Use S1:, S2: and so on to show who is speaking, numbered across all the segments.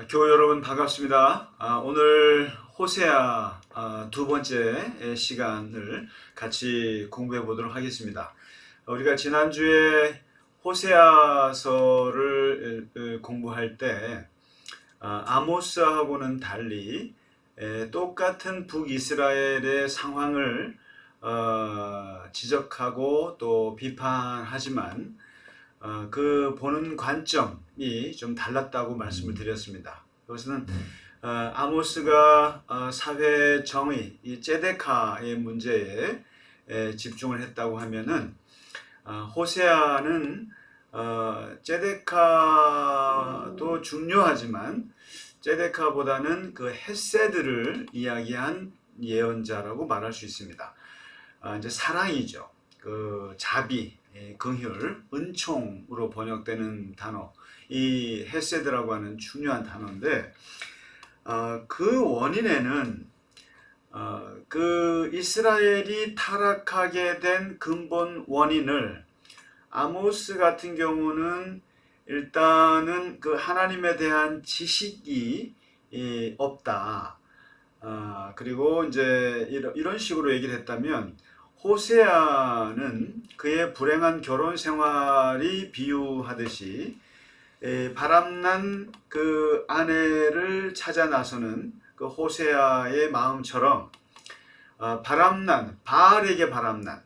S1: 교우 여러분 반갑습니다. 오늘 호세아 두 번째 시간을 같이 공부해 보도록 하겠습니다. 우리가 지난주에 호세아서를 공부할 때 아모스하고는 달리 똑같은 북이스라엘의 상황을 지적하고 또 비판하지만 그 보는 관점이 좀 달랐다고 말씀을 드렸습니다. 그것은 아모스가 사회 정의, 이 ጼ데카의 문제에 집중을 했다고 하면은 호세아는 ጼ데카도 중요하지만 ጼ데카보다는 그 헤세드를 이야기한 예언자라고 말할 수 있습니다. 이제 사랑이죠. 그 자비, 긍휼, 은총으로 번역되는 단어, 이 헤세드라고 하는 중요한 단어인데 그 원인에는 그 이스라엘이 타락하게 된 근본 원인을 아모스 같은 경우는 일단은 그 하나님에 대한 지식이 없다. 그리고 이제 이런 식으로 얘기를 했다면 호세아는 그의 불행한 결혼 생활이 비유하듯이 바람난 그 아내를 찾아 나서는 그 호세아의 마음처럼 바알에게 바람난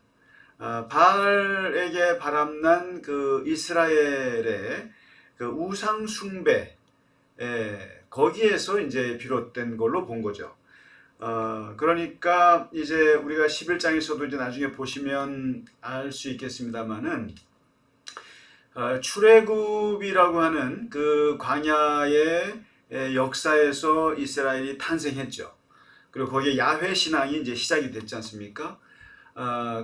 S1: 그 이스라엘의 그 우상 숭배 거기에서 이제 비롯된 걸로 본 거죠. 그러니까 이제 우리가 11장에서도 이제 나중에 보시면 알 수 있겠습니다만은 출애굽이라고 하는 그 광야의 역사에서 이스라엘이 탄생했죠. 그리고 거기에 야훼 신앙이 이제 시작이 됐지 않습니까?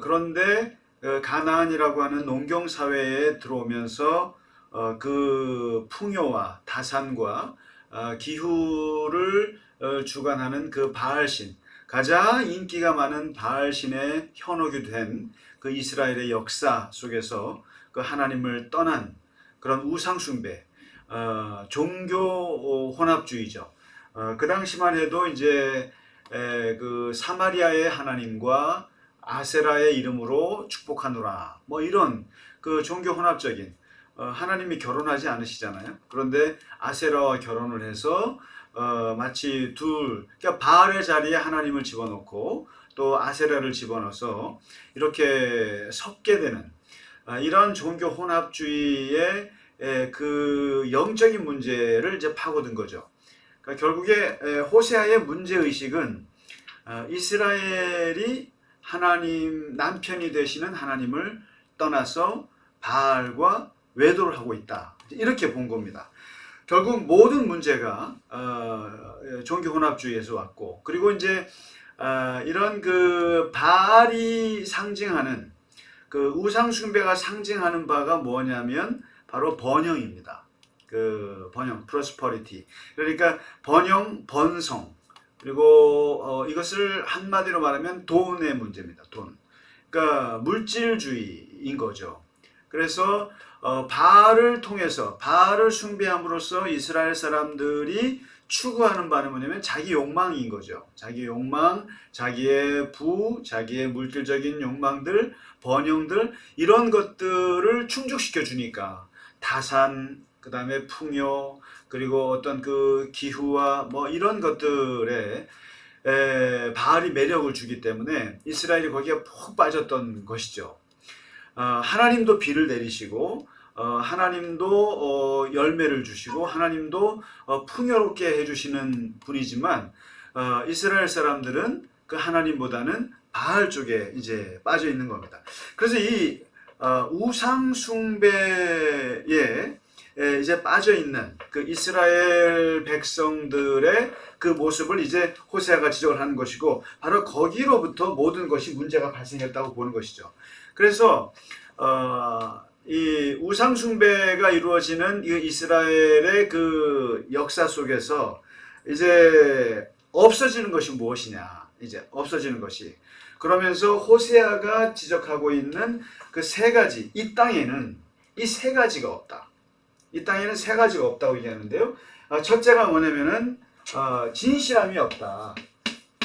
S1: 그런데 가나안이라고 하는 농경 사회에 들어오면서 그 풍요와 다산과 기후를 주관하는 그 바알신, 가장 인기가 많은 바알신에 현혹이 된 그 이스라엘의 역사 속에서 그 하나님을 떠난 그런 우상숭배, 종교 혼합주의죠. 그 당시만 해도 이제 그 사마리아의 하나님과 아세라의 이름으로 축복하노라, 뭐 이런 그 종교 혼합적인 하나님이 결혼하지 않으시잖아요. 그런데 아세라와 결혼을 해서 마치 그러니까 바알의 자리에 하나님을 집어넣고 또 아세라를 집어넣어서 이렇게 섞게 되는 이런 종교 혼합주의의 그 영적인 문제를 이제 파고든 거죠. 그러니까 결국에 호세아의 문제의식은 이스라엘이 하나님 남편이 되시는 하나님을 떠나서 바알과 외도를 하고 있다, 이렇게 본 겁니다. 결국 모든 문제가 종교 혼합주의에서 왔고, 그리고 이제 이런 그 바알이 상징하는 그 우상 숭배가 상징하는 바가 뭐냐면 바로 번영입니다. 그 번영, 프로스퍼리티. 그러니까 번영, 번성. 그리고 이것을 한마디로 말하면 돈의 문제입니다. 돈. 그러니까 물질주의인 거죠. 그래서 바알을 통해서 바알을 숭배함으로써 이스라엘 사람들이 추구하는 바는 뭐냐면 자기 욕망인 거죠. 자기 욕망, 자기의 부, 자기의 물질적인 욕망들, 번영들, 이런 것들을 충족시켜 주니까 다산, 그 다음에 풍요, 그리고 어떤 그 기후와 뭐 이런 것들에 바알이 매력을 주기 때문에 이스라엘이 거기에 푹 빠졌던 것이죠. 하나님도 비를 내리시고 하나님도 열매를 주시고 하나님도 풍요롭게 해주시는 분이지만 이스라엘 사람들은 그 하나님보다는 바알 쪽에 이제 빠져 있는 겁니다. 그래서 이 우상 숭배에 이제 빠져 있는 그 이스라엘 백성들의 그 모습을 이제 호세아가 지적을 하는 것이고, 바로 거기로부터 모든 것이 문제가 발생했다고 보는 것이죠. 그래서 이 우상 숭배가 이루어지는 이 이스라엘의 그 역사 속에서 이제 없어지는 것이 무엇이냐, 이제 없어지는 것이, 그러면서 호세아가 지적하고 있는 그 세 가지, 이 땅에는 이 세 가지가 없다. 이 땅에는 세 가지가 없다고 얘기하는데요. 첫째가 뭐냐면은 진실함이 없다.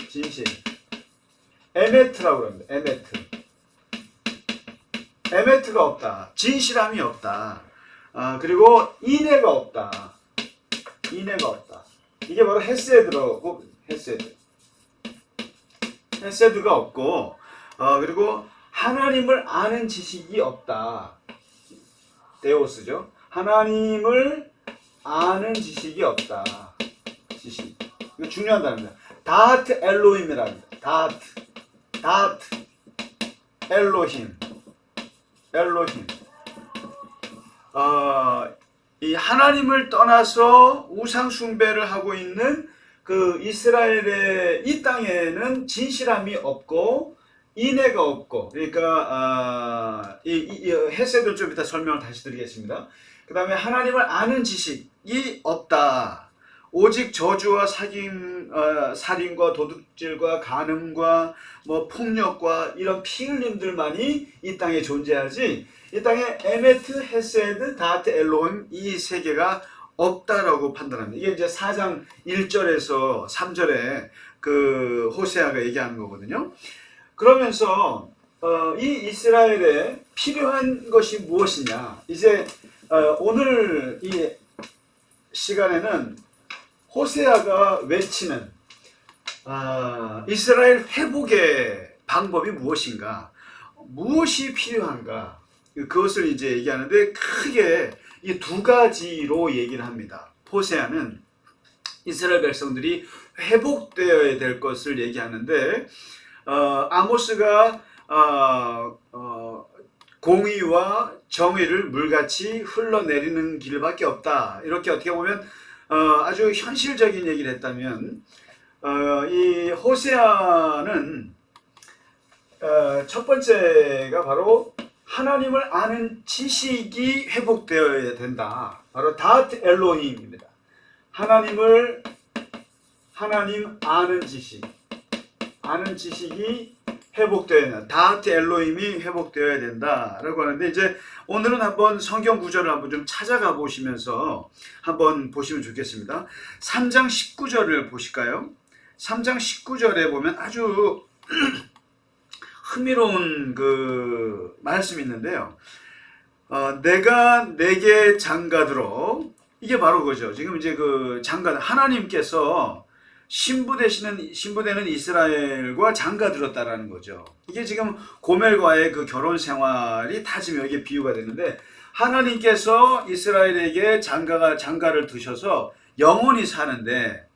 S1: 진실. 에메트라고 합니다. 에메트가 없다. 진실함이 없다. 그리고 인애가 없다. 인애가 없다. 이게 바로 헤세드라고 헤세드가 없고 그리고 하나님을 아는 지식이 없다. 데오스죠. 하나님을 아는 지식이 없다. 지식. 이거 중요한 단어입니다. 다트 엘로힘이랍니다. 다트 엘로힘. 이 하나님을 떠나서 우상 숭배를 하고 있는 그 이스라엘의 이 땅에는 진실함이 없고 인애가 없고, 그러니까 이 헤세드 좀 이따 설명을 다시 드리겠습니다. 그 다음에 하나님을 아는 지식이 없다. 오직 저주와 살인과 도둑질과 간음과 뭐 폭력과 이런 피흘림들만이 이 땅에 존재하지, 이 땅에 에메트, 헤세드, 다트, 엘로힘 이 세 개가 없다라고 판단합니다. 이게 이제 4장 1절에서 3절에 그 호세아가 얘기하는 거거든요. 그러면서 이 이스라엘에 필요한 것이 무엇이냐? 이제 오늘 이 시간에는 호세아가 외치는 이스라엘 회복의 방법이 무엇인가? 무엇이 필요한가? 그것을 이제 얘기하는데 크게 이 두 가지로 얘기를 합니다. 호세아는 이스라엘 백성들이 회복되어야 될 것을 얘기하는데 아모스가 공의와 정의를 물같이 흘러내리는 길밖에 없다. 이렇게 어떻게 보면 아주 현실적인 얘기를 했다면 이 호세아는 첫 번째가 바로 하나님을 아는 지식이 회복되어야 된다. 바로 다트 엘로힘입니다. 하나님 아는 지식이 회복되어야 된다. 다트 엘로힘이 회복되어야 된다라고 하는데, 이제 오늘은 한번 성경 구절을 한번 좀 찾아가 보시면서 한번 보시면 좋겠습니다. 3장 19절을 보실까요? 3장 19절에 보면 아주 흥미로운 그 말씀이 있는데요. 내가 내게 장가들어, 이게 바로 그거죠. 지금 이제 그 장가, 하나님께서 신부되는 이스라엘과 장가들었다라는 거죠. 이게 지금 고멜과의 그 결혼 생활이 다 지금 여기에 비유가 되는데, 하나님께서 이스라엘에게 장가를 두셔서 영원히 사는데,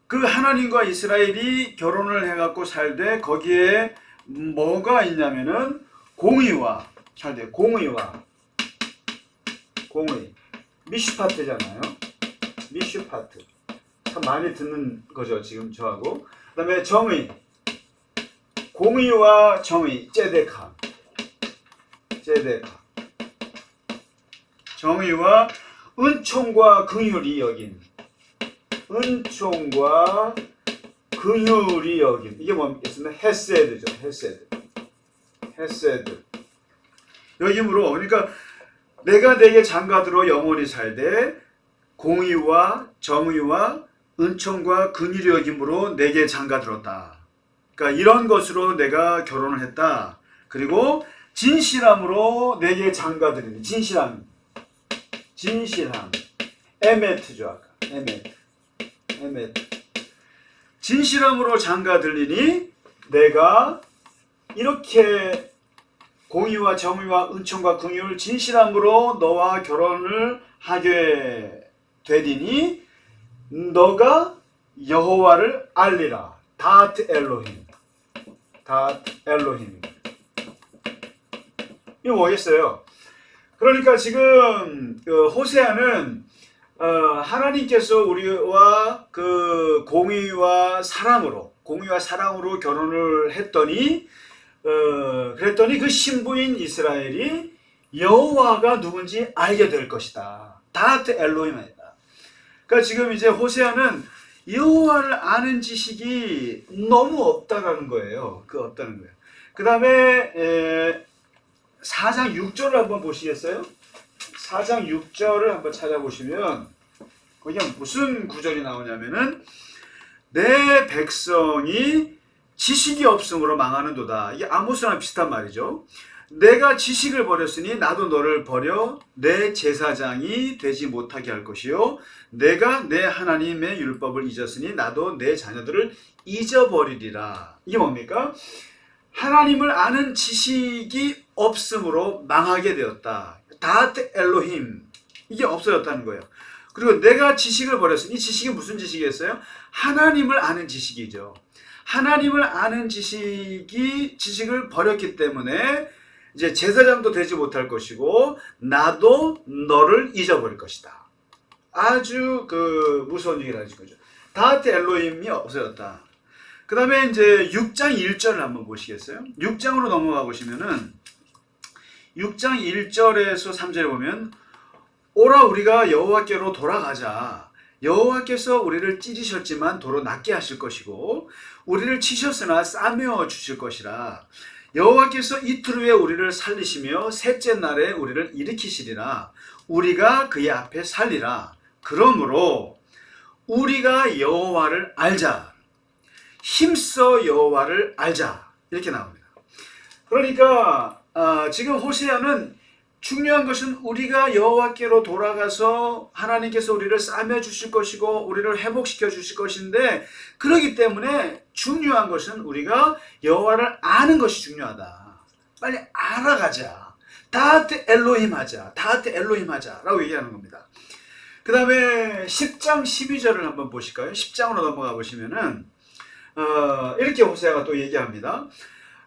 S1: 그 하나님과 이스라엘이 결혼을 해갖고 살되 거기에 뭐가 있냐면은 공의 미슈파트잖아요. 미슈파트 참 많이 듣는 거죠 지금 저하고. 그 다음에 정의, 공의와 정의, ጼ데카, 정의와 은총과 긍휼이 여긴, 이게 뭐겠습니까? 헤세드죠. 헤세드 여김으로, 그러니까 내가 내게 장가들어 영원히 살되 공의와 정의와 은총과 긍휼이 여김으로 내게 장가들었다. 그러니까 이런 것으로 내가 결혼을 했다. 그리고 진실함으로 내게 장가들이니, 진실함, 에메트죠. 아까 에메트. 진실함으로 장가들리니 내가 이렇게 공의와 정의와 은총과 긍휼을 진실함으로 너와 결혼을 하게 되리니 너가 여호와를 알리라. 다트 엘로힘. 이거 뭐겠어요? 그러니까 지금 그 호세아는 하나님께서 우리와 그 공의와 사랑으로 결혼을 했더니 그랬더니 그 신부인 이스라엘이 여호와가 누군지 알게 될 것이다. 다트 엘로힘이다. 그러니까 지금 이제 호세아는 여호와를 아는 지식이 너무 없다라는 거예요. 그 다음에 4장 6절을 한번 보시겠어요? 4장 6절을 한번 찾아보시면 거기가 무슨 구절이 나오냐면은 내 백성이 지식이 없음으로 망하는도다. 이게 아모스랑 비슷한 말이죠. 내가 지식을 버렸으니 나도 너를 버려 내 제사장이 되지 못하게 할 것이요 내가 내 하나님의 율법을 잊었으니 나도 내 자녀들을 잊어버리리라. 이게 뭡니까? 하나님을 아는 지식이 없음으로 망하게 되었다. 다트 엘로힘, 이게 없어졌다는 거예요. 그리고 내가 지식을 버렸으니, 이 지식이 무슨 지식이었어요? 하나님을 아는 지식이죠. 하나님을 아는 지식을 버렸기 때문에 이제 제사장도 되지 못할 것이고 나도 너를 잊어버릴 것이다. 아주 무서운 얘기를 하신 거죠. 다트 엘로힘이 없어졌다. 그 다음에 이제 6장 1절을 한번 보시겠어요? 6장으로 넘어가 보시면은 6장 1절에서 3절에 보면 오라 우리가 여호와께로 돌아가자. 여호와께서 우리를 찢으셨지만 도로 낫게 하실 것이고 우리를 치셨으나 싸매어 주실 것이라. 여호와께서 이틀 후에 우리를 살리시며 셋째 날에 우리를 일으키시리라. 우리가 그의 앞에 살리라. 그러므로 우리가 여호와를 알자. 힘써 여호와를 알자. 이렇게 나옵니다. 그러니까 지금 호세아는 중요한 것은 우리가 여호와께로 돌아가서 하나님께서 우리를 싸매 주실 것이고 우리를 회복시켜 주실 것인데, 그렇기 때문에 중요한 것은 우리가 여호와를 아는 것이 중요하다. 빨리 알아가자. 다트 엘로힘 하자. 다트 엘로힘 하자 라고 얘기하는 겁니다. 그 다음에 10장 12절을 한번 보실까요? 10장으로 넘어가 보시면은 이렇게 호세아가 또 얘기합니다.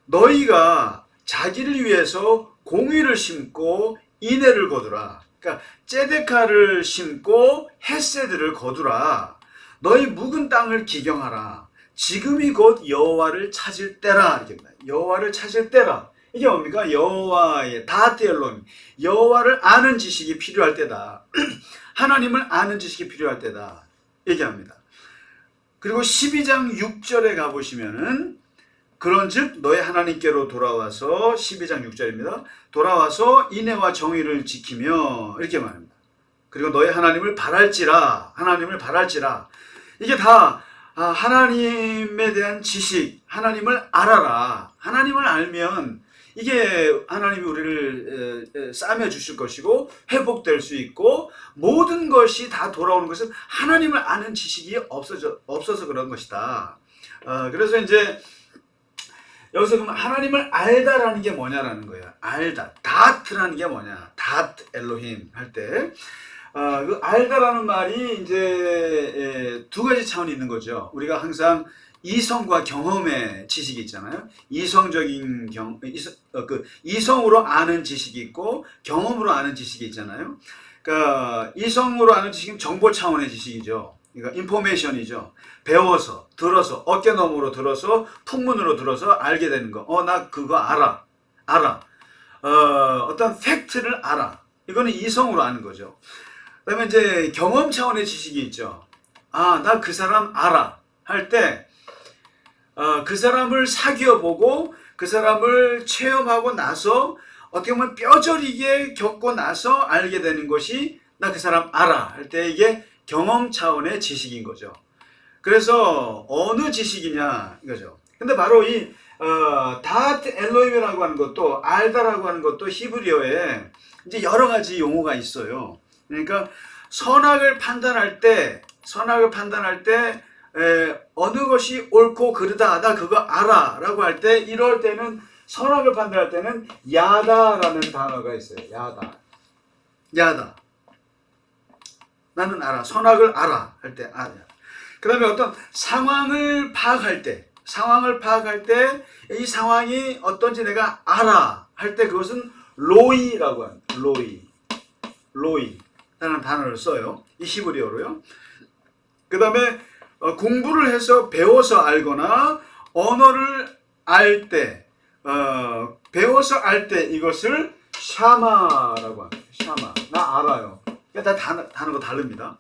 S1: 너희가 자기를 위해서 공의를 심고 인애를 거두라. 그러니까 ጼ데카를 심고 헤세드를 거두라. 너희 묵은 땅을 기경하라. 지금이 곧 여호와를 찾을 때라. 이렇게 합니다. 여호와를 찾을 때라. 이게 뭡니까? 여호와의 다트 엘로힘, 여호와를 아는 지식이 필요할 때다. 하나님을 아는 지식이 필요할 때다 얘기합니다. 그리고 12장 6절에 가보시면은 그런즉 너희 하나님께로 돌아와서, 12장 6절입니다. 돌아와서 인애와 정의를 지키며 이렇게 말합니다. 그리고 너희 하나님을 바랄지라. 하나님을 바랄지라. 이게 다 하나님에 대한 지식, 하나님을 알아라. 하나님을 알면 이게 하나님이 우리를 싸매 주실 것이고 회복될 수 있고 모든 것이 다 돌아오는 것은 하나님을 아는 지식이 없어서 그런 것이다. 그래서 이제 여기서 그럼 하나님을 알다라는 게 뭐냐라는 거예요. 알다. 다트라는 게 뭐냐. 다트 엘로힘 할 때. 그 알다라는 말이 이제 두 가지 차원이 있는 거죠. 우리가 항상 이성과 경험의 지식이 있잖아요. 이성적인 이성으로 아는 지식이 있고 경험으로 아는 지식이 있잖아요. 그러니까 이성으로 아는 지식은 정보 차원의 지식이죠. 그러니까 인포메이션이죠. 배워서, 들어서, 어깨너머로 들어서, 풍문으로 들어서 알게 되는 거. 나 그거 알아. 어떤 팩트를 알아. 이거는 이성으로 아는 거죠. 그 다음에 이제 경험 차원의 지식이 있죠. 나 그 사람 알아. 할 때, 그 사람을 사귀어보고, 그 사람을 체험하고 나서, 어떻게 보면 뼈저리게 겪고 나서 알게 되는 것이, 나 그 사람 알아. 할 때 이게 경험 차원의 지식인 거죠. 그래서 어느 지식이냐 이거죠. 근데 바로 이 다트 엘로힘이라고 하는 것도, 알다라고 하는 것도 히브리어에 이제 여러 가지 용어가 있어요. 그러니까 선악을 판단할 때 어느 것이 옳고 그르다, 나 그거 알아 라고 할 때, 이럴 때는 선악을 판단할 때는 야다라는 단어가 있어요. 야다. 나는 알아. 선악을 알아 할 때 알아. 그 다음에 어떤 상황을 파악할 때, 이 상황이 어떤지 내가 알아 할 때 그것은 로이라고 합니다. 로이라는 단어를 써요. 이 히브리어로요. 그 다음에 공부를 해서 배워서 알거나 언어를 알 때, 배워서 알 때 이것을 샤마라고 합니다. 샤마. 나 알아요. 다 단어가 다릅니다.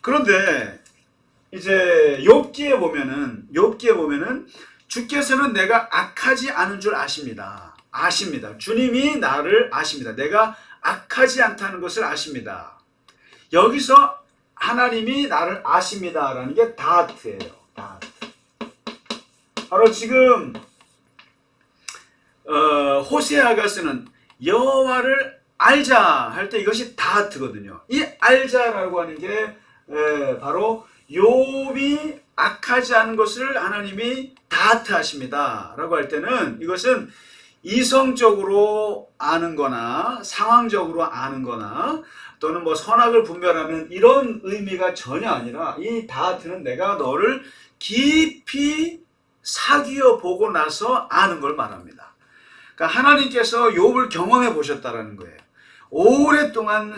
S1: 그런데 이제 욥기에 보면은 주께서는 내가 악하지 않은 줄 아십니다. 주님이 나를 아십니다. 내가 악하지 않다는 것을 아십니다. 여기서 하나님이 나를 아십니다라는 게 다트예요. 다트. 바로 지금 호세아가 쓰는 여호와를 알자 할 때 이것이 다트거든요. 이 알자라고 하는 게 바로 욥이 악하지 않은 것을 하나님이 다트하십니다 라고 할 때는 이것은 이성적으로 아는 거나 상황적으로 아는 거나 또는 뭐 선악을 분별하는 이런 의미가 전혀 아니라 이 다트는 내가 너를 깊이 사귀어 보고 나서 아는 걸 말합니다. 그러니까 하나님께서 욥을 경험해 보셨다라는 거예요. 오랫동안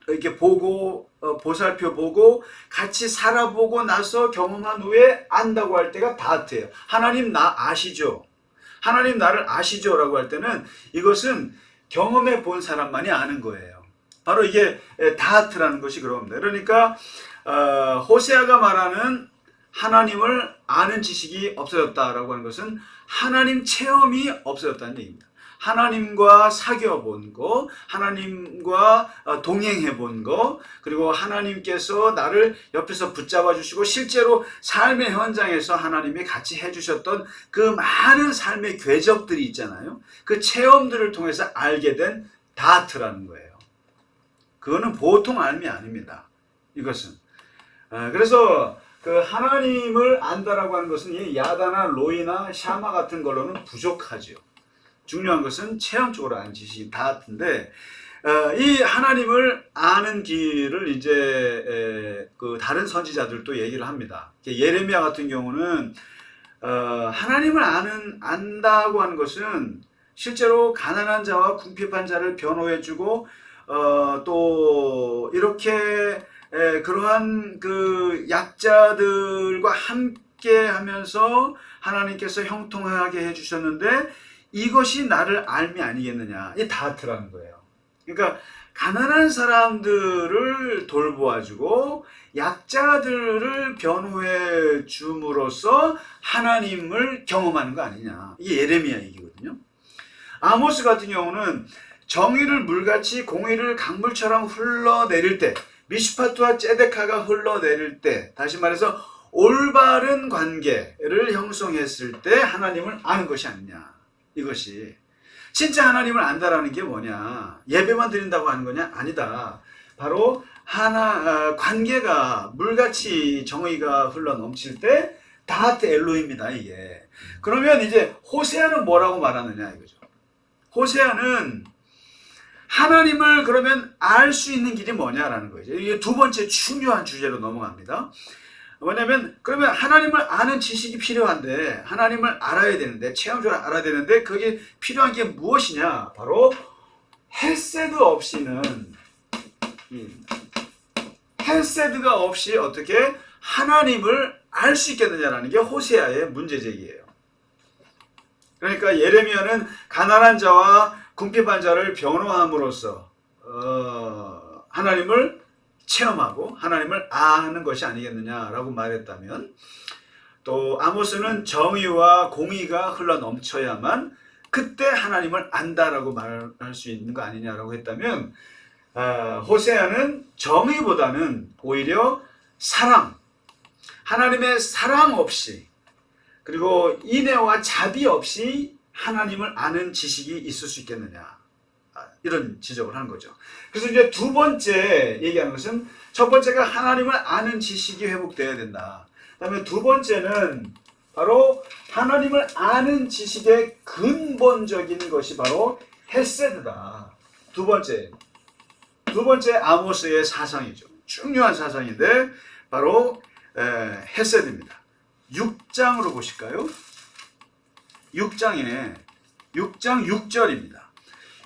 S1: 이렇게 보고 보살펴보고 같이 살아보고 나서 경험한 후에 안다고 할 때가 다트예요. 하나님 나 아시죠? 하나님 나를 아시죠? 라고 할 때는 이것은 경험해 본 사람만이 아는 거예요. 바로 이게 다트라는 것이 그럽니다. 그러니까 호세아가 말하는 하나님을 아는 지식이 없어졌다라고 하는 것은 하나님 체험이 없어졌다는 얘기입니다. 하나님과 사귀어 본 거, 하나님과 동행해 본 거, 그리고 하나님께서 나를 옆에서 붙잡아 주시고 실제로 삶의 현장에서 하나님이 같이 해주셨던 그 많은 삶의 궤적들이 있잖아요. 그 체험들을 통해서 알게 된 다트라는 거예요. 그거는 보통 알미 아닙니다. 이것은. 그래서 그 하나님을 안다라고 하는 것은 이 야다나 로이나 샤마 같은 걸로는 부족하죠. 중요한 것은 체험적으로 아는 지식이 다트인데 이 하나님을 아는 길을 이제 그 다른 선지자들도 얘기를 합니다. 예레미야 같은 경우는 하나님을 안다고 하는 것은 실제로 가난한 자와 궁핍한 자를 변호해주고 또 이렇게 그러한 그 약자들과 함께 하면서 하나님께서 형통하게 해주셨는데 이것이 나를 알미 아니겠느냐. 이 다트라는 거예요. 그러니까 가난한 사람들을 돌보아주고 약자들을 변호해 줌으로써 하나님을 경험하는 거 아니냐. 이게 예레미야 얘기거든요. 아모스 같은 경우는 정의를 물같이 공의를 강물처럼 흘러내릴 때, 미슈파트와 ጼ데카가 흘러내릴 때, 다시 말해서 올바른 관계를 형성했을 때 하나님을 아는 것이 아니냐. 이것이 진짜 하나님을 안다라는 게 뭐냐? 예배만 드린다고 하는 거냐? 아니다. 바로 관계가 물같이 정의가 흘러 넘칠 때 다트 엘로입니다. 이게. 그러면 이제 호세아는 뭐라고 말하느냐 이거죠. 호세아는 하나님을 그러면 알 수 있는 길이 뭐냐라는 거죠. 이게 두 번째 중요한 주제로 넘어갑니다. 뭐냐면 그러면 하나님을 아는 지식이 필요한데 하나님을 알아야 되는데 체험적으로 알아야 되는데 그게 필요한 게 무엇이냐? 바로 헤세드 없이는 헤세드가 없이 어떻게 하나님을 알 수 있겠느냐라는 게 호세아의 문제제기예요. 그러니까 예레미야는 가난한 자와 궁핍한 자를 변호함으로써 하나님을 체험하고 하나님을 아는 것이 아니겠느냐라고 말했다면 또 아모스는 정의와 공의가 흘러 넘쳐야만 그때 하나님을 안다라고 말할 수 있는 거 아니냐라고 했다면 호세아는 정의보다는 오히려 사랑, 하나님의 사랑 없이 그리고 인애와 자비 없이 하나님을 아는 지식이 있을 수 있겠느냐 이런 지적을 하는 거죠. 그래서 이제 두 번째 얘기하는 것은 첫 번째가 하나님을 아는 지식이 회복되어야 된다. 그다음에 두 번째는 바로 하나님을 아는 지식의 근본적인 것이 바로 헤세드다. 두 번째 아모스의 사상이죠. 중요한 사상인데 바로 헤세드입니다. 6장으로 보실까요? 6장 6절입니다.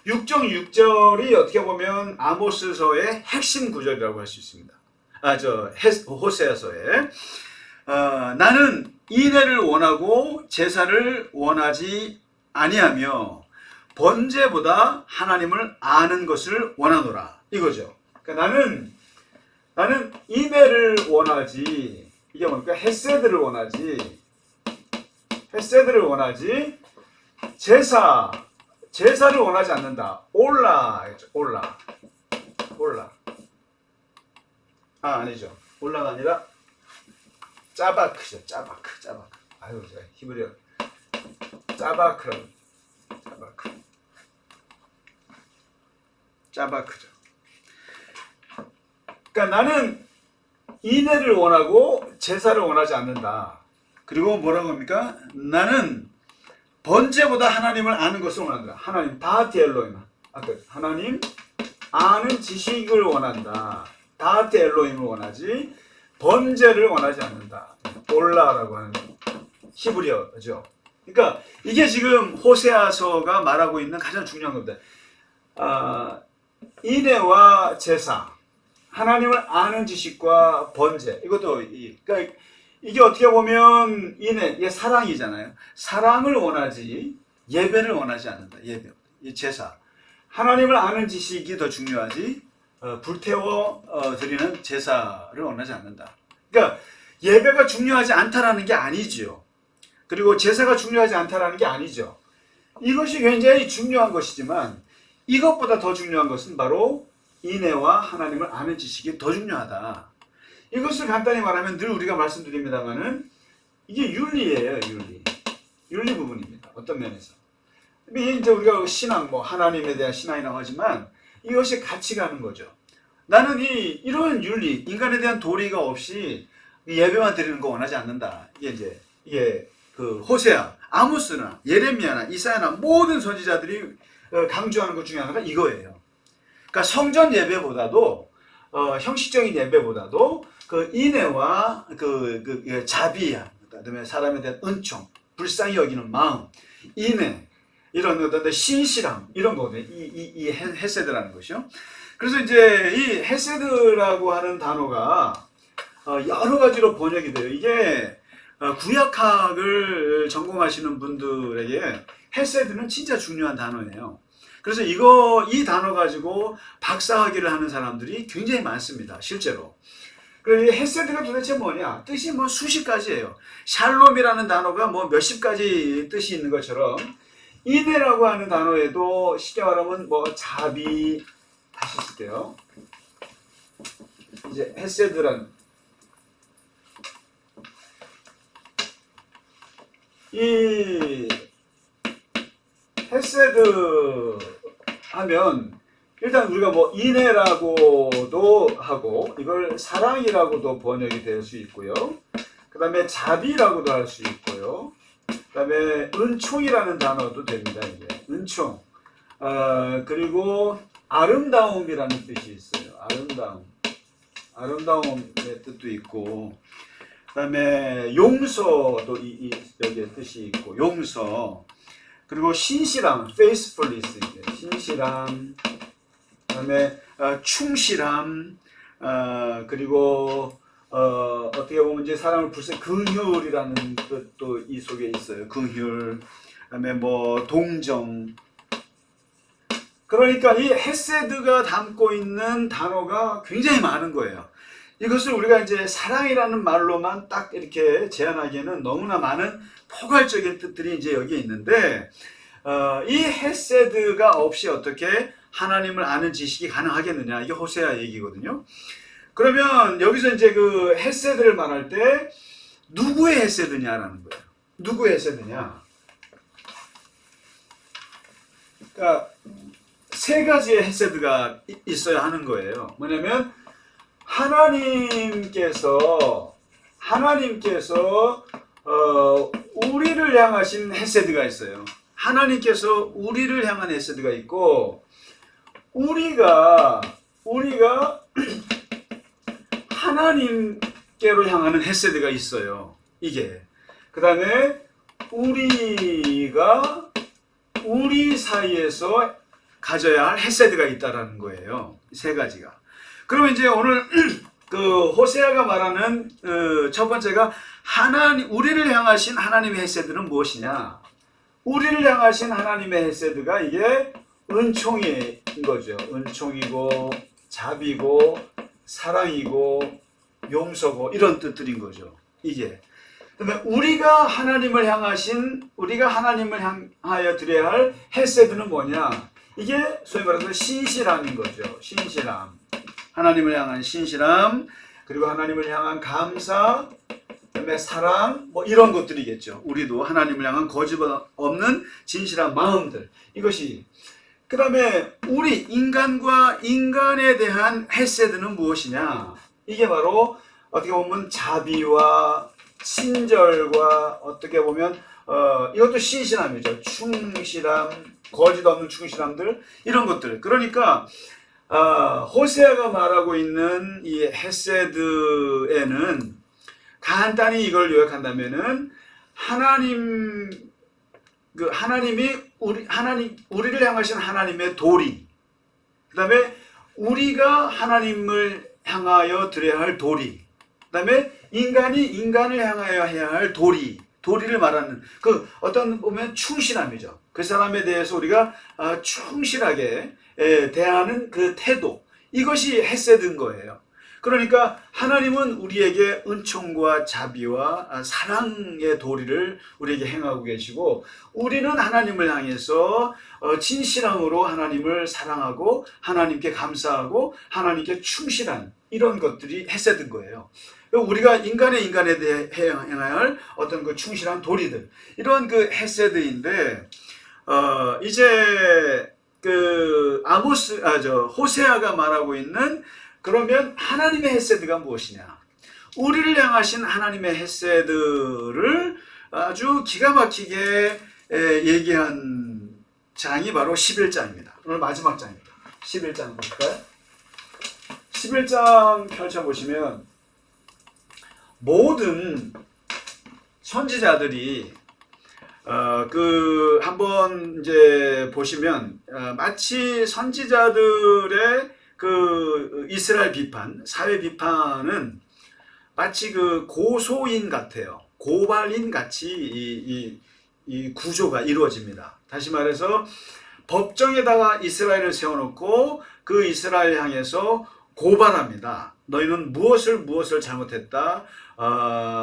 S1: 6장 6절이 어떻게 보면 아모스서의 핵심 구절이라고 할 수 있습니다. 호세아서에 나는 인애를 원하고 제사를 원하지 아니하며 번제보다 하나님을 아는 것을 원하노라 이거죠. 그러니까 나는 인애를 원하지 이게 뭡니까? 헤세드를 원하지 제사를 원하지 않는다. 올라. 아니죠. 올라가 아니라 짜바크죠. 짜바크. 아유, 제가 히브리어 짜바크라고. 짜바크죠. 그러니까 나는 인애를 원하고 제사를 원하지 않는다. 그리고 뭐라고 합니까? 나는 번제보다 하나님을 아는 것을 원한다. 하나님 다하티 엘로임. 하나님 아는 지식을 원한다. 다하티 엘로임을 원하지 번제를 원하지 않는다. 올라라고 하는 히브리어죠. 그러니까 이게 지금 호세아서가 말하고 있는 가장 중요한 겁니다. 인애와 제사, 하나님을 아는 지식과 번제. 이것도 그러니까 이게 어떻게 보면 인애, 이게 사랑이잖아요. 사랑을 원하지 예배를 원하지 않는다. 예배, 제사. 하나님을 아는 지식이 더 중요하지 불태워 드리는 제사를 원하지 않는다. 그러니까 예배가 중요하지 않다라는 게 아니죠. 그리고 제사가 중요하지 않다라는 게 아니죠. 이것이 굉장히 중요한 것이지만 이것보다 더 중요한 것은 바로 인애와 하나님을 아는 지식이 더 중요하다. 이것을 간단히 말하면 늘 우리가 말씀드립니다만은 이게 윤리예요. 윤리 부분입니다. 어떤 면에서. 이제 우리가 신앙, 하나님에 대한 신앙이라고 하지만 이것이 같이 가는 거죠. 나는 이런 윤리, 인간에 대한 도리가 없이 예배만 드리는 거 원하지 않는다. 이게 그 호세아, 아모스나 예레미야나 이사야나 모든 선지자들이 강조하는 것 중에 하나가 이거예요. 그러니까 성전 예배보다도 형식적인 예배보다도 그 인애와 그 자비야, 그다음에 사람에 대한 은총, 불쌍히 여기는 마음, 인애, 이런 어떤 신실함 이런 거거든요. 이 헤세드라는 것이요. 그래서 이제 이 헤세드라고 하는 단어가 여러 가지로 번역이 돼요. 이게 구약학을 전공하시는 분들에게 헤세드는 진짜 중요한 단어예요. 그래서 이 단어 가지고 박사학위를 하는 사람들이 굉장히 많습니다. 실제로. 그래서 헤세드가 도대체 뭐냐? 뜻이 수십 가지예요. 샬롬이라는 단어가 몇십 가지 뜻이 있는 것처럼 인애라고 하는 단어에도 쉽게 말하면 자비, 다시 쓸게요. 이제 헤세드란 이 헤세드 하면 일단 우리가 인애라고도 하고 이걸 사랑이라고도 번역이 될 수 있고요. 그 다음에 자비라고도 할 수 있고요. 그 다음에 은총이라는 단어도 됩니다. 이제 은총. 그리고 아름다움이라는 뜻이 있어요. 아름다움의 뜻도 있고, 그 다음에 용서도 여기에 뜻이 있고, 용서. 그리고 신실함, faithfulness, 신실함. 그 다음에 충실함. 그리고 어떻게 보면 이제 사람을 긍휼이라는 뜻도 이 속에 있어요. 긍휼. 그다음에 동정. 그러니까 이 헤세드가 담고 있는 단어가 굉장히 많은 거예요. 이것을 우리가 이제 사랑이라는 말로만 딱 이렇게 제한하기에는 너무나 많은 포괄적인 뜻들이 이제 여기에 있는데, 이 헤세드가 없이 어떻게 하나님을 아는 지식이 가능하겠느냐. 이게 호세아 얘기거든요. 그러면 여기서 이제 그 헤세드를 말할 때 누구의 헤세드냐라는 거예요. 누구의 헤세드냐? 그러니까 세 가지의 헤세드가 있어야 하는 거예요. 뭐냐면 하나님께서 우리를 향하신 헤세드가 있어요. 하나님께서 우리를 향한 헤세드가 있고, 우리가 하나님께로 향하는 헤세드가 있어요. 이게. 그 다음에 우리가 우리 사이에서 가져야 할 헤세드가 있다라는 거예요. 세 가지가. 그러면 이제 오늘 그 호세아가 말하는 첫 번째가 우리를 향하신 하나님의 헤세드는 무엇이냐? 우리를 향하신 하나님의 헤세드가 이게 은총인 거죠. 은총이고 자비고 사랑이고 용서고 이런 뜻들인 거죠. 이게. 그다음에 우리가 하나님을 향하여 드려야 할 헤세드는 뭐냐? 이게 소위 말해서 신실함인 거죠. 신실함. 하나님을 향한 신실함, 그리고 하나님을 향한 감사, 그다음에 사랑, 뭐 이런 것들이겠죠. 우리도 하나님을 향한 거짓 없는 진실한 마음들. 이것이. 그다음에 우리 인간과 인간에 대한 헤세드는 무엇이냐? 이게 바로 어떻게 보면 자비와 친절과 어떻게 보면 이것도 신실함이죠. 충실함, 거짓 없는 충실함들, 이런 것들. 그러니까 호세아가 말하고 있는 이 헤세드에는 간단히 이걸 요약한다면은 하나님이 우리를 향하신 하나님의 도리, 그다음에 우리가 하나님을 향하여 드려야 할 도리, 그다음에 인간이 인간을 향하여 해야 할 도리를 말하는 그 어떤 보면 충실함이죠. 그 사람에 대해서 우리가 충실하게 대하는 그 태도, 이것이 헤세드인 거예요. 그러니까 하나님은 우리에게 은총과 자비와 사랑의 도리를 우리에게 행하고 계시고, 우리는 하나님을 향해서 진실함으로 하나님을 사랑하고 하나님께 감사하고 하나님께 충실한 이런 것들이 헤세드인 거예요. 우리가 인간에 대해 행해야 할 어떤 그 충실한 도리들, 이런 그 헤세드인데, 이제 그 호세아가 말하고 있는, 그러면 하나님의 헤세드가 무엇이냐? 우리를 향하신 하나님의 헤세드를 아주 기가 막히게 얘기한 장이 바로 11장입니다. 오늘 마지막 장입니다. 11장 볼까요? 11장 펼쳐보시면 모든 선지자들이 한번 이제 보시면 마치 선지자들의 그 이스라엘 비판, 사회 비판은 마치 그 고소인 같아요. 고발인 같이 이 구조가 이루어집니다. 다시 말해서 법정에다가 이스라엘을 세워놓고 그 이스라엘 향해서 고발합니다. 너희는 무엇을 잘못했다.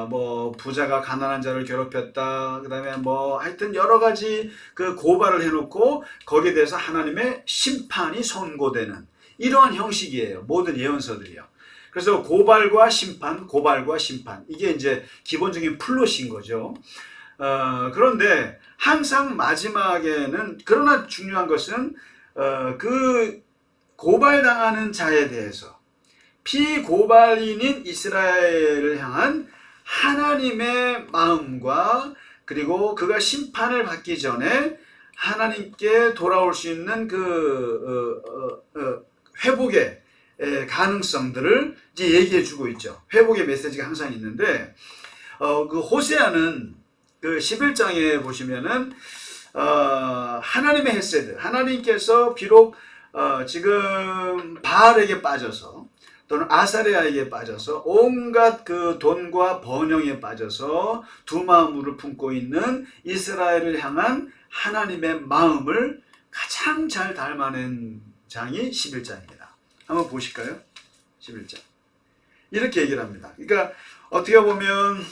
S1: 뭐 부자가 가난한 자를 괴롭혔다. 그다음에 뭐 하여튼 여러 가지 그 고발을 해놓고 거기에 대해서 하나님의 심판이 선고되는 이러한 형식이에요. 모든 예언서들이요. 그래서 고발과 심판, 이게 이제 기본적인 플롯인 거죠. 그런데 항상 마지막에는, 그러나 중요한 것은 그 고발당하는 자에 대해서 피고발인인 이스라엘을 향한 하나님의 마음과, 그리고 그가 심판을 받기 전에 하나님께 돌아올 수 있는 회복의 가능성들을 이제 얘기해 주고 있죠. 회복의 메시지가 항상 있는데, 그 호세아는 그 11장에 보시면은 하나님의 헤세드, 하나님께서 비록 지금 바알에게 빠져서 또는 아사레아에게 빠져서 온갖 그 돈과 번영에 빠져서 두 마음을 품고 있는 이스라엘을 향한 하나님의 마음을 가장 잘 닮아낸 장이 11장입니다. 한번 보실까요? 11장. 이렇게 얘기를 합니다. 그러니까 어떻게 보면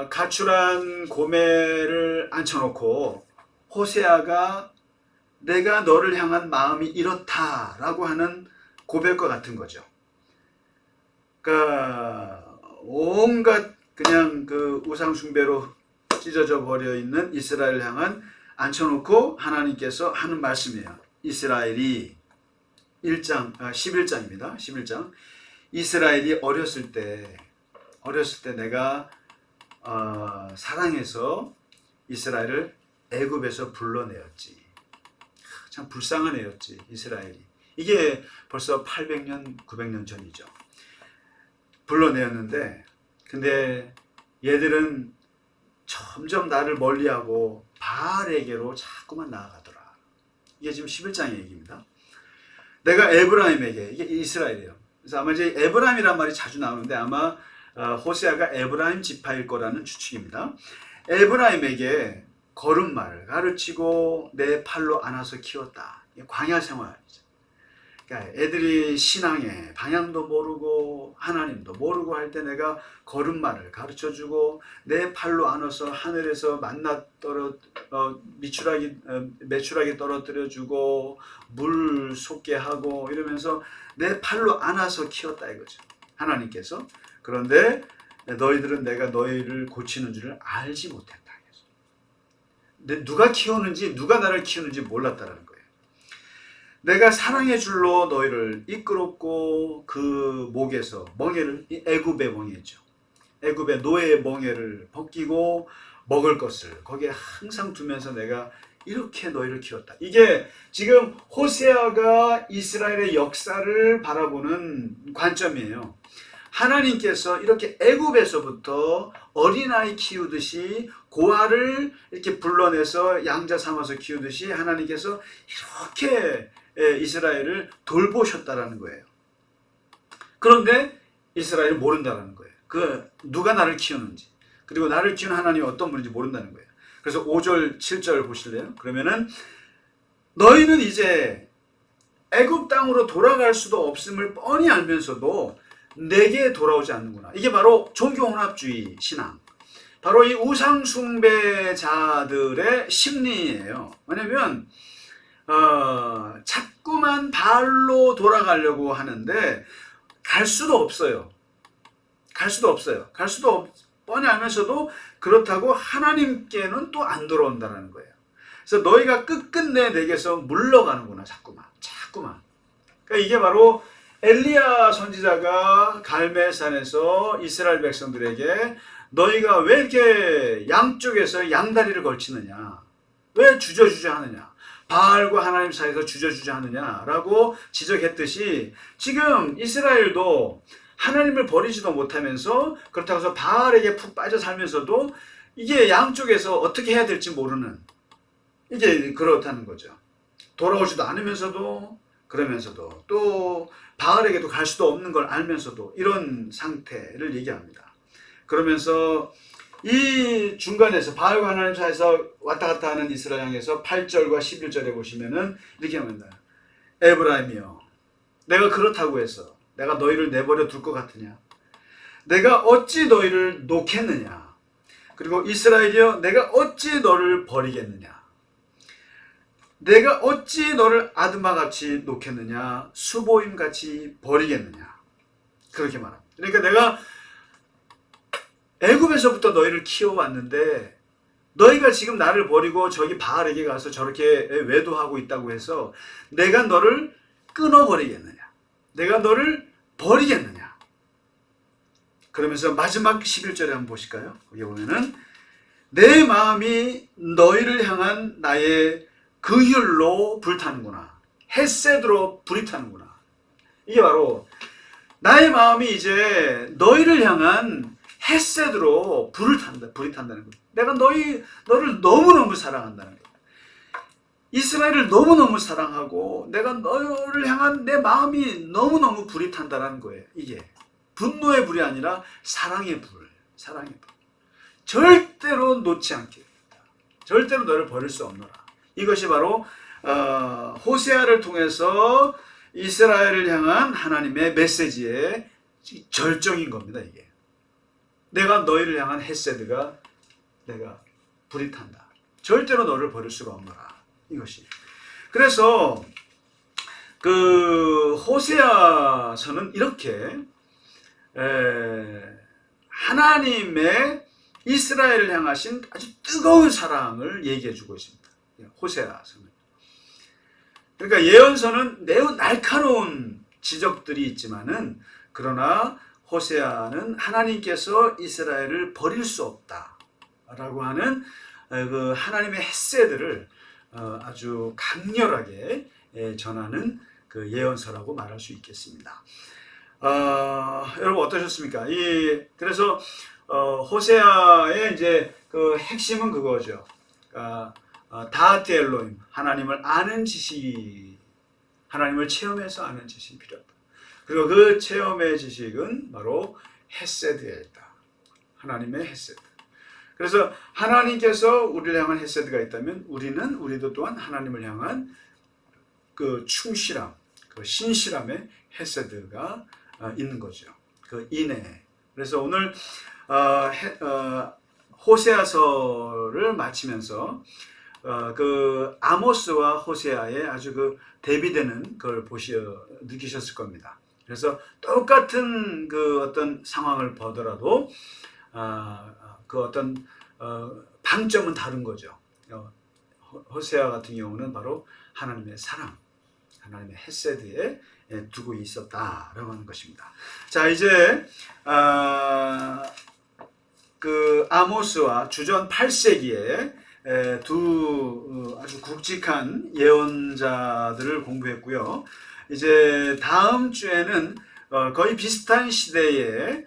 S1: 가출한 고멜을 앉혀놓고 호세아가 내가 너를 향한 마음이 이렇다라고 하는 고백과 같은 거죠. 그러니까 온갖 그냥 그 우상 숭배로 찢어져 버려 있는 이스라엘을 향한 앉혀놓고 하나님께서 하는 말씀이에요. 이스라엘이 11장입니다. 11장. 이스라엘이 어렸을 때 내가 사랑해서 이스라엘을 애굽에서 불러내었지. 참 불쌍한 애였지, 이스라엘이. 이게 벌써 800년, 900년 전이죠. 불러내었는데, 근데 얘들은 점점 나를 멀리하고 바알에게로 자꾸만 나아가더라. 이게 지금 11장의 얘기입니다. 내가 에브라임에게, 이게 이스라엘이에요. 그래서 아마 이제 에브라임이란 말이 자주 나오는데 아마 호세아가 에브라임 지파일 거라는 추측입니다. 에브라임에게 걸음마를 가르치고 내 팔로 안아서 키웠다. 광야 생활이죠. 그러니까 애들이 신앙의 방향도 모르고 하나님도 모르고 할 때 내가 걸음마를 가르쳐주고 내 팔로 안아서 하늘에서 만나 메추라기 떨어뜨려주고 물 솟게 하고 이러면서 내 팔로 안아서 키웠다 이거죠. 하나님께서. 그런데 너희들은 내가 너희를 고치는 줄을 알지 못했다. 누가 키우는지 누가 나를 키우는지 몰랐다라는 거예요. 내가 사랑의 줄로 너희를 이끌었고 그 목에서 멍에를 애굽의 멍에죠. 애굽의 노예의 멍에를 벗기고 먹을 것을 거기에 항상 두면서 내가 이렇게 너희를 키웠다. 이게 지금 호세아가 이스라엘의 역사를 바라보는 관점이에요. 하나님께서 이렇게 애굽에서부터 어린아이 키우듯이 고아를 이렇게 불러내서 양자 삼아서 키우듯이 하나님께서 이렇게 이스라엘을 돌보셨다라는 거예요. 그런데 이스라엘이 모른다라는 거예요. 그 누가 나를 키우는지 그리고 나를 키우는 하나님이 어떤 분인지 모른다는 거예요. 그래서 5절 7절 보실래요? 그러면은 너희는 이제 애굽 땅으로 돌아갈 수도 없음을 뻔히 알면서도 내게 돌아오지 않는구나. 이게 바로 종교혼합주의 신앙. 바로 이 우상숭배자들의 심리예요. 왜냐면 자꾸만 바알로 돌아가려고 하는데 갈 수도 없어요. 갈 수도 뻔히 알면서도 그렇다고 하나님께는 또 안 돌아온다는 거예요. 그래서 너희가 끝끝내 내게서 물러가는구나. 자꾸만. 그러니까 이게 바로 엘리야 선지자가 갈멜산에서 이스라엘 백성들에게 너희가 왜 이렇게 양쪽에서 양다리를 걸치느냐, 왜 주저주저 하느냐, 바알과 하나님 사이에서 주저주저 하느냐라고 지적했듯이 지금 이스라엘도 하나님을 버리지도 못하면서 그렇다고 해서 바알에게 푹 빠져 살면서도 이게 양쪽에서 어떻게 해야 될지 모르는, 이게 그렇다는 거죠. 돌아오지도 않으면서도 그러면서도 또 바알에게도 갈 수도 없는 걸 알면서도 이런 상태를 얘기합니다. 그러면서 이 중간에서 바알과 하나님 사이에서 왔다 갔다 하는 이스라엘 향해서 8절과 11절에 보시면은 이렇게 합니다. 에브라임이여, 내가 그렇다고 해서 내가 너희를 내버려 둘 것 같으냐? 내가 어찌 너희를 놓겠느냐? 그리고 이스라엘이여, 내가 어찌 너를 버리겠느냐? 내가 어찌 너를 아드마같이 놓겠느냐? 수보임같이 버리겠느냐? 그렇게 말합니다. 그러니까 내가 애굽에서부터 너희를 키워왔는데 너희가 지금 나를 버리고 저기 바알에게 가서 저렇게 외도하고 있다고 해서 내가 너를 끊어버리겠느냐? 내가 너를 버리겠느냐? 그러면서 마지막 11절에 한번 보실까요? 거기 보면은 내 마음이 너희를 향한 나의 그휼로 불타는구나. 헷셋으로 불이 타는구나. 이게 바로 나의 마음이 이제 너희를 향한 헷셋으로 불이 탄다는 거예요. 내가 너를 너무너무 사랑한다는 거예요. 이스라엘을 너무너무 사랑하고 내가 너를 향한 내 마음이 너무너무 불이 탄다는 거예요. 이게 분노의 불이 아니라 사랑의 불. 절대로 놓지 않겠다. 절대로 너를 버릴 수 없노라. 이것이 바로 호세아를 통해서 이스라엘을 향한 하나님의 메시지의 절정인 겁니다. 이게 내가 너희를 향한 헷세드가 내가 불이 탄다. 절대로 너를 버릴 수가 없노라. 이것이. 그래서 그 호세아서는 이렇게 하나님의 이스라엘을 향하신 아주 뜨거운 사랑을 얘기해 주고 있습니다. 호세아서는. 그러니까 예언서는 매우 날카로운 지적들이 있지만은 그러나 호세아는 하나님께서 이스라엘을 버릴 수 없다라고 하는 그 하나님의 헷세들을 아주 강렬하게 전하는 그 예언서라고 말할 수 있겠습니다. 여러분 어떠셨습니까? 그래서 호세아의 이제 그 핵심은 그거죠. 다하트 엘로임, 하나님을 아는 지식, 하나님을 체험해서 아는 지식이 필요하다. 그리고 그 체험의 지식은 바로 헷세드에 있다. 하나님의 헷세드. 그래서 하나님께서 우리를 향한 헷세드가 있다면 우리도 또한 하나님을 향한 그 충실함, 그 신실함의 헤세드가 있는 거죠. 그 인애. 그래서 오늘 호세아서를 마치면서 그 아모스와 호세아의 아주 그 대비되는 걸 느끼셨을 겁니다. 그래서 똑같은 그 어떤 상황을 보더라도 그 어떤 방점은 다른 거죠. 호세아 같은 경우는 바로 하나님의 사랑, 하나님의 헤세드에 두고 있었다라고 하는 것입니다. 자, 이제 그 아모스와 주전 8세기에 두 아주 굵직한 예언자들을 공부했고요. 이제 다음 주에는 거의 비슷한 시대에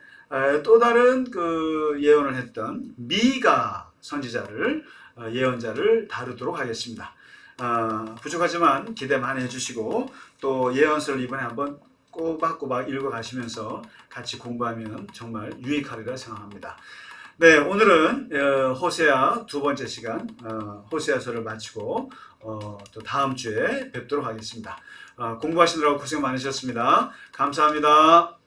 S1: 또 다른 그 예언을 했던 미가 선지자를 예언자를 다루도록 하겠습니다. 부족하지만 기대 많이 해주시고 또 예언서를 이번에 한번 꼬박꼬박 읽어가시면서 같이 공부하면 정말 유익하리라 생각합니다. 네, 오늘은 호세아 두 번째 시간 호세아서를 마치고 또 다음 주에 뵙도록 하겠습니다. 공부하시느라고 고생 많으셨습니다. 감사합니다.